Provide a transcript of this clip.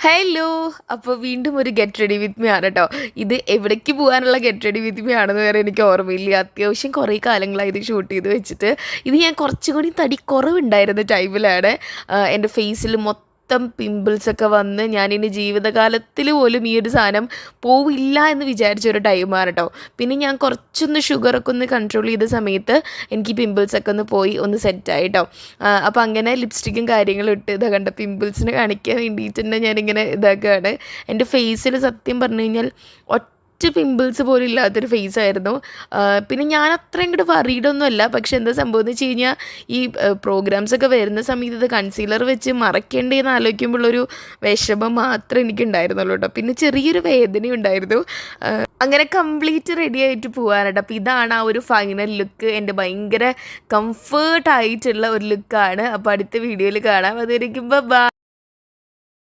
Hello! അപ്പോൾ വീണ്ടും ഒരു ഗെറ്റ് റെഡി വിത്ത് മീ ആണ് കേട്ടോ. ഇത് എവിടേക്ക് പോകാനുള്ള ഗെറ്റ് റെഡി വിത്ത് മീ ആണെന്ന് വരെ എനിക്ക് ഓർമ്മയില്ല. അത്യാവശ്യം കുറേ കാലങ്ങളായി ഇത് ഷൂട്ട് ചെയ്ത് വെച്ചിട്ട്. ഇത് ഞാൻ കുറച്ചും കൂടി തടി കുറവുണ്ടായിരുന്ന ടൈമിലാണ് എൻ്റെ ഫേസിൽ മൊത്തം പിമ്പിൾസൊക്കെ വന്ന് ഞാനിനി ജീവിതകാലത്തിൽ പോലും ഈ ഒരു സാധനം പോവില്ല എന്ന് വിചാരിച്ചൊരു ടൈമാണ് കേട്ടോ. പിന്നെ ഞാൻ കുറച്ചൊന്ന് ഷുഗറൊക്കെ ഒന്ന് കൺട്രോൾ ചെയ്ത സമയത്ത് എനിക്ക് പിമ്പിൾസൊക്കെ ഒന്ന് പോയി ഒന്ന് സെറ്റായി കേട്ടോ. അപ്പോൾ അങ്ങനെ ലിപ്സ്റ്റിക്കും കാര്യങ്ങളും ഇട്ട് ഇതാ കണ്ട പിമ്പിൾസിനെ കാണിക്കാൻ വേണ്ടിയിട്ട് തന്നെ ഞാനിങ്ങനെ ഇതാക്കുകയാണ്. എൻ്റെ ഫേസിൽ സത്യം പറഞ്ഞു കഴിഞ്ഞാൽ പിമ്പിൾസ് പോലും ഇല്ലാത്തൊരു ഫേസായിരുന്നു. പിന്നെ ഞാൻ അത്ര ഇങ്ങോട്ട് വറീഡൊന്നുമല്ല. പക്ഷെ എന്താ സംഭവം എന്ന് വെച്ച് കഴിഞ്ഞാൽ ഈ പ്രോഗ്രാംസൊക്കെ വരുന്ന സമയത്ത് ഇത് കൺസീലർ വെച്ച് മറയ്ക്കേണ്ടതെന്ന് ആലോചിക്കുമ്പോഴൊരു വിഷമം മാത്രമേ എനിക്കുണ്ടായിരുന്നുള്ളൂ കേട്ടോ. പിന്നെ ചെറിയൊരു വേദന ഉണ്ടായിരുന്നു. അങ്ങനെ കംപ്ലീറ്റ് റെഡി ആയിട്ട് പോകാനായിട്ട്. അപ്പോൾ ഇതാണ് ആ ഒരു ഫൈനൽ ലുക്ക്. എൻ്റെ ഭയങ്കര കംഫേർട്ടായിട്ടുള്ള ഒരു ലുക്കാണ്. അപ്പോൾ അടുത്ത വീഡിയോയിൽ കാണാം. അതുവരയ്ക്കും ബൈ.